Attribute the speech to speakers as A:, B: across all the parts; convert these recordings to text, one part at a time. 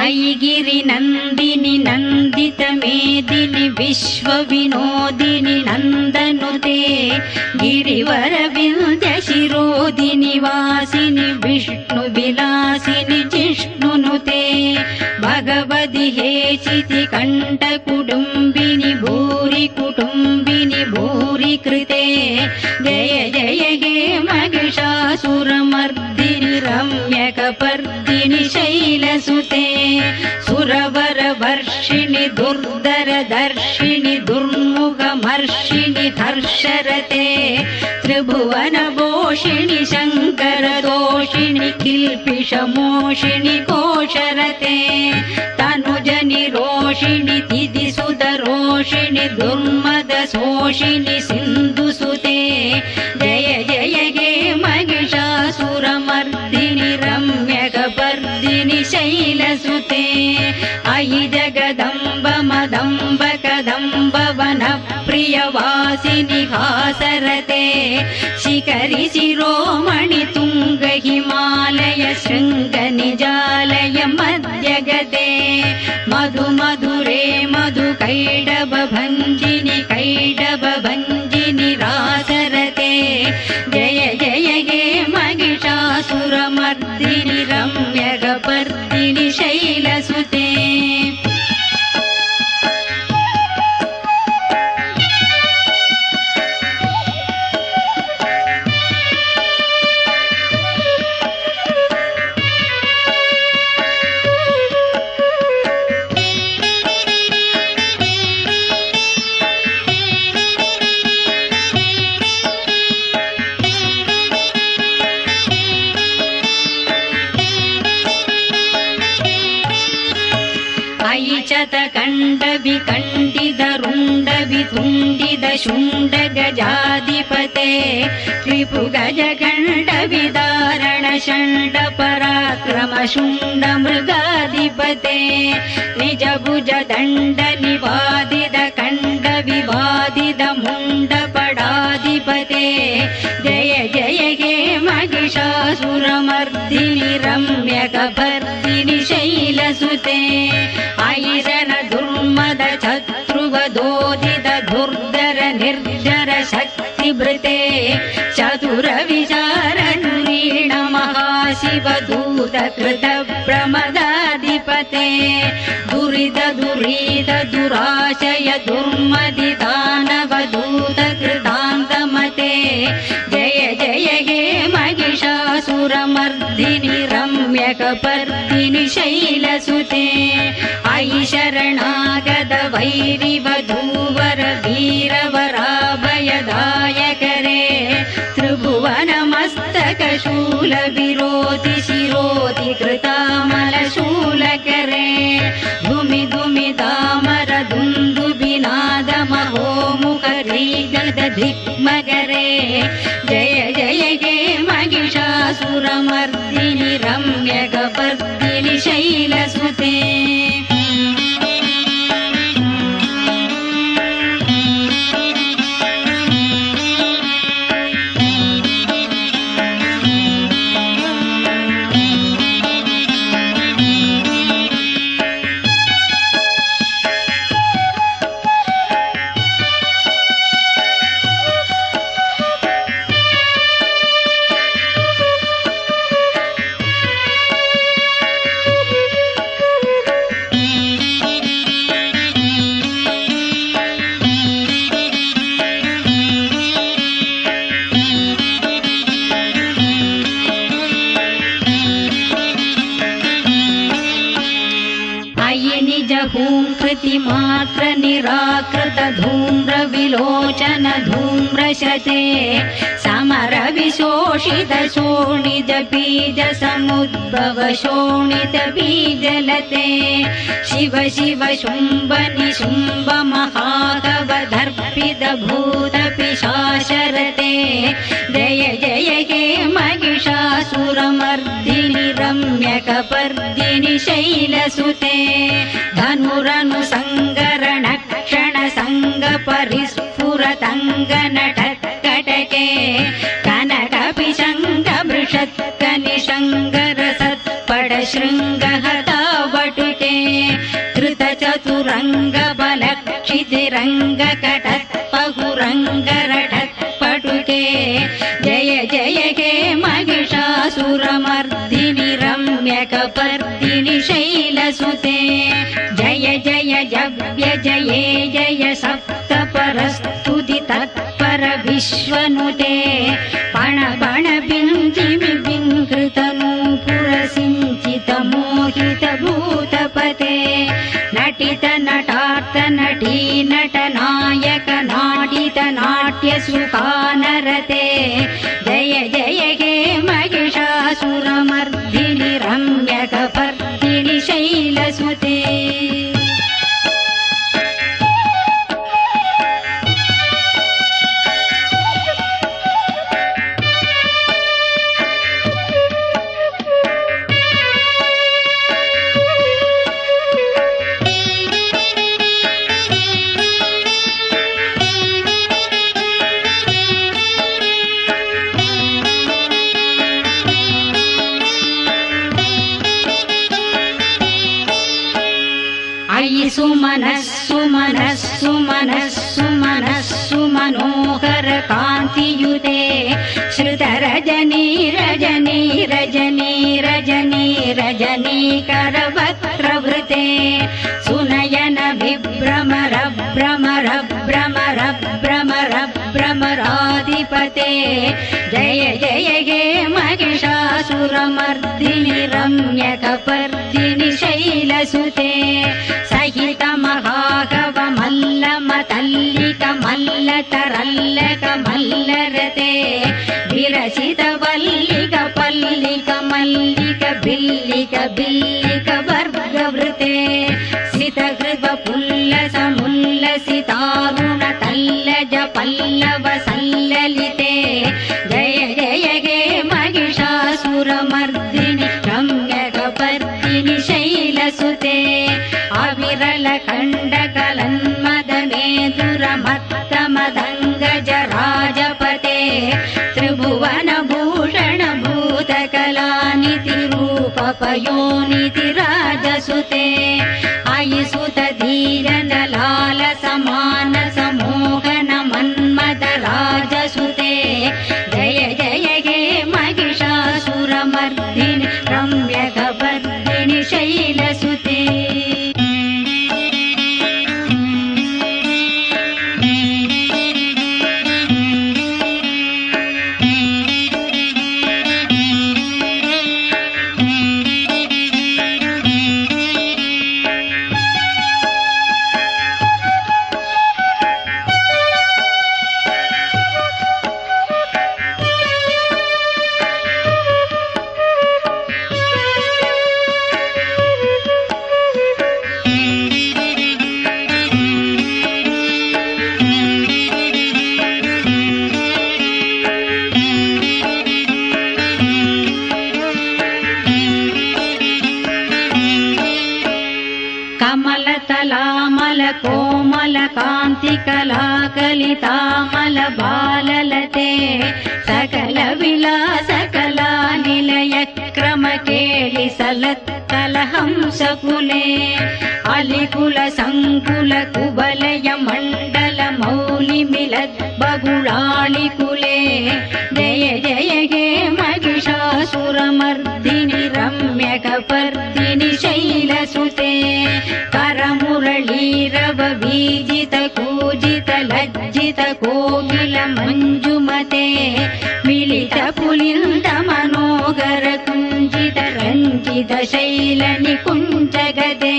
A: ऐगिरि नन्दिनि नन्दित मेदिनि विश्वविनोदिनि नन्दनुते गिरिवर विन्द्य शिरोदिनि वासिनि विष्णुविलासिनि जिष्णुनुते भगवति हेचिति कण्ठकुटुम्बिनि भूरि कुटुम्बिनि भूरि कृते जय जय हे महिषासुरमर्दिनि रम्यकपर्दिनि शैलसुते सुरवरवर्षिणि दुर्धरदर्शिनि दुर्मुखमर्षिणि हर्षरते त्रिभुवनभूषिणि शङ्करदोषिणि किल्पिषमोषिणि कोशरते तनुजनि रोषिणि तिथिसुतरोषिणि दुर्मदशोषिणि सिन्धुसुते जय जय हे महिषासुरमर्दिनि रम्यकपर्दिनि शैलसुते अयि जगदम्ब मदम्ब कदम्ब वनप्रियवासिनि हासरते शिखरि शिरोमणि तुङ्ग हिमालय शृङ्गनिजालय मध्यगते मधु मधुरे मधु कैडभञ्जिनि कैडभञ्जिनि रासरते जय जय हे महिषासुरमर्दिनि रम्यकपर्दिनि शैलसुते कण्डविकण्डितरुण्डवितुण्डित शुण्ड गजाधिपते त्रिपुगजकण्डविदारण षण्ड पराक्रम शुण्ड मृगाधिपते निजभुज दण्ड निवादित कण्ड विवादित मुण्ड पडाधिपते जय जय हे महिषासुरमर्दिनि रम्यकपर्दिनि शैलसुते ऐरन दुर्मद शत्रुवदोदित धुर्धर निर्जर शक्तिभृते चतुर विचार नुरीण महाशिवदूत कृत प्रमदाधिपते दुरित दुरीत दुराशय दुर्मदि दानवदूत कृतान्तमते जय जय हे महिषासुरमर्दिनि रम्यकपर्दिनि शैलसुते अयि शरणागत वैरिवधूवर वीरवराभयदायकरे त्रिभुवनमस्तकशूल विरोधि शिरोधि कृतामलशूलकरे धुमि धुमि दामर दुन्दुभिनाद महोमुखरीगद धिक्मगरे जय जय हे महिषासुरमर्दिनि रम्यकपर्दिनि शैलसुते मात्र निराकृत धूम्र विलोचन धूम्रशते समर विशोषित शोणित बीज समुद्भव शोणित बीजलते शिव शिव शुम्भ निशुम्भ महाकव दर्पित भूत पिशाचरते जय जय हे महिषासुरमर्दिनि रम्यकपर्दिनि शैलसुते धनुरनु संगरण क्षण संग परिस्फुरतंग नटकटके कनक पिशंग बृषत्कनि शंगर सत्पड शृंग हता वटुके धृतचतुरङ्गबलक्षितिरङ्गकटत्पहुरङ्गरटत्पटुके जय जय हे महिषासुरमर्दिनि रम्यकपर्दिनि शैलसुते जय जय जव्य जये जय सप्तपरस्तुति तत्पर विश्वनुते पण पण बिन्दिमि बिङ्कृतनूपुरसिञ्चित मोहित भूतपते नटित नटार्थ नटी नटनायक नाटित नाट्य सुखानरते जय जय हे महिषासुरमर्दिनि रम्यकपर्दिनि शैलसुते सुमनस्सु मनोहर कान्तियुते श्रुतरजनी रजनी रजनी रजनी रजनीकरवक्त्रवृते सुनयन विभ्रमर भ्रमर भ्रमर भ्रमर भ्रमराधिपते जय जय हे महिषासुरमर्दिनि रम्यकपर्दिनि शैलसुते सहित महागव मल्ल मतल्लिक मल्ल तरल्लक मल्लरते विरचित वल्लिक पल्लिक मल्लिक बिल्लिक बिल्लिक वर्गवृते सितकृत पुल्लस मुल्लसितारुण तल्लज पल्लव सल्ललिते जय जय हे महिषासुरमर्दिनि रम्यकपर्दिनि शैलसुते अविरल खण्डकलन्मद मेधुरमत्त मदङ्गज राजपते त्रिभुवन भूषण भूतकलानिति रूपपयोनिति राजसुते अयिसुत धीरन लाल समान समोहन मन्मद राजसुते जय जय हे महिषासुरमर्दिनि रम्यकपर्दिनि शैलसुते कोमल कांति कला कलितामल बाललते सकल विलास कला निलय क्रम केळि सलत्कल हंसकुले अलिकुल संकुल कुबलय मंडल मौलि मिलत् बगुळाळिकुले जय जय हे महिषासुरमर्दिनि रम्यकपर्दिनि शैलसुते करमुरळीरव बीजित कूजित लज्जित कोकिल मंजुमते मिलित पुलिन्द मनोहर कुञ्जित रञ्जित शैल निकुञ्जगते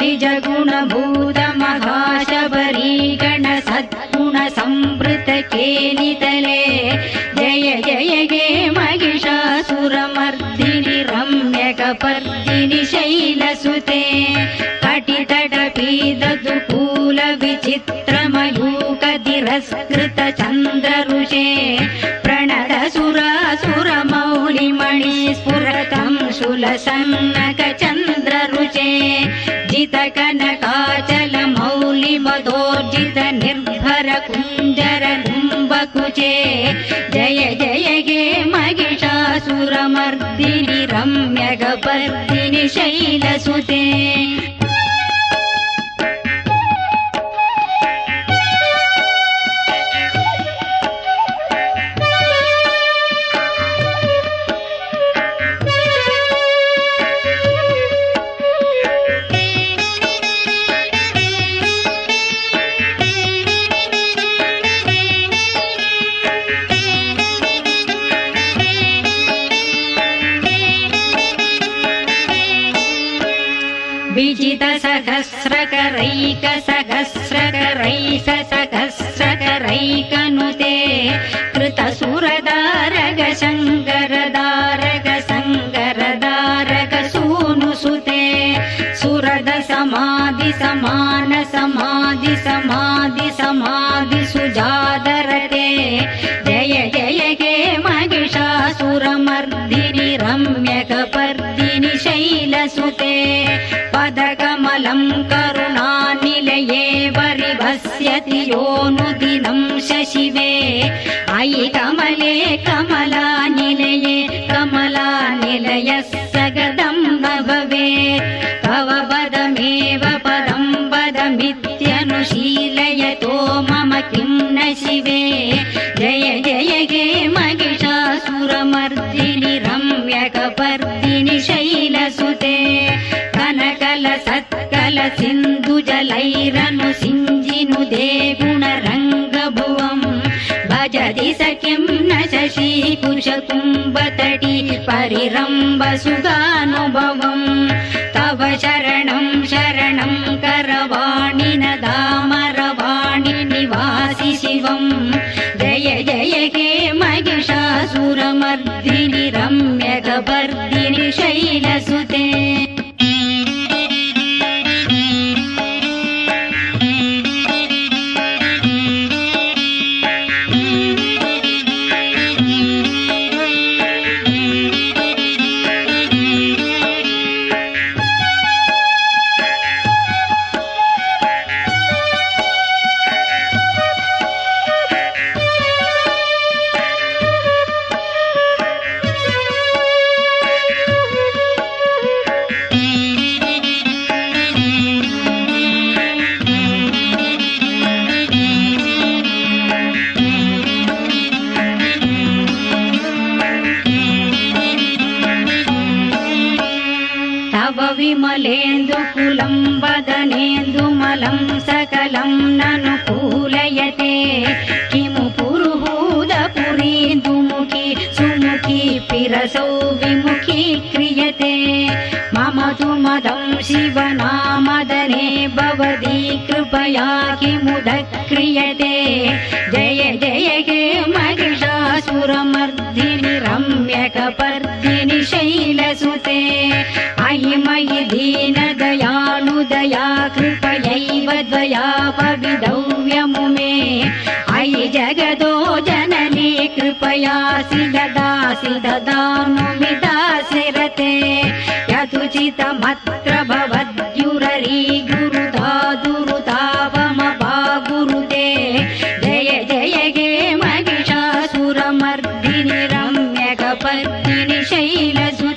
A: निज गुणभूत महाशबरी गण सद्गुण संवृत केलितले जय जय हे महिषासुरमर्दिनि रम्यकपर्दिनि शैलसुते कटितटपीददुकूल विचित्रमयूक तिरस्कृत चन्द्रऋषे प्रणत सुरासुरमौलिमणि स्फुरतं शूलसन्नक चन्द्रऋषे जित कनकाचल मौलि मदोर्जित निर्भर कुञ्जर कुम्भकुचे जय जय हे महिषासुरमर्दिनि रम्यकपर्दिनि शैल शैलसुते विजितसहस्रकरैकसहस्रकरैसहस्रकरैकनुते कृतसुरदारगशङ्करदारगसूनुसुते सुरद समाधि समान समाधि समाधि समाधि सुजादरते जय जय हे महिषासुरमर्दिनि रम्यकपर्दिनि शैलसुते पदकमलं करुणानिलये परिभस्यति योऽनुदिनं शशिवे अयि कमले कमलानिलये कमलानिलयः सगदं न भवेत् तव पदमेव पदं पदमित्यनुशीलयतो मम किं न शिवे जय जय हे महिषासुरमर्दिनि रम्यकपर्दिनि शैलसुते कनकल सिन्धुजलैरनु सिञ्जिनुदे गुणरङ्गभुवं भजति सख्यं न शशीकुशकुम्भतटी परिरम्भसुगानुभवं तव शरणं शरणं करवाणि न दामरवाणि निवासि शिवं जय जय हे महिषासुरमर्दिनि रम्यकपर्दिनि शैलसुते विमलेन्दुकुलं वदनेन्दुमलं सकलं ननुकूलयते किमु पुरुहूदपुरीन्दुमुखी सुमुखी पिरसौ विमुखी क्रियते मम तु मदं शिवनामदने भवती कृपया किमुद क्रियते जय जय हे महिषासुरमर्दिनि रम्यकपर्दिनि शैलसुते अयि मयि दीनदयानुदया कृपयैव द्वया पविदव्यमुमे अयि जगदो जननी कृपयासि ददासि ददानुमिदासि रते यदुचितमत्र भवद्युररी गुरुता दुरुतापमपागुरुते जय जय हे महिषासुरमर्दिनि रम्यकपर्दिनि शैलसुते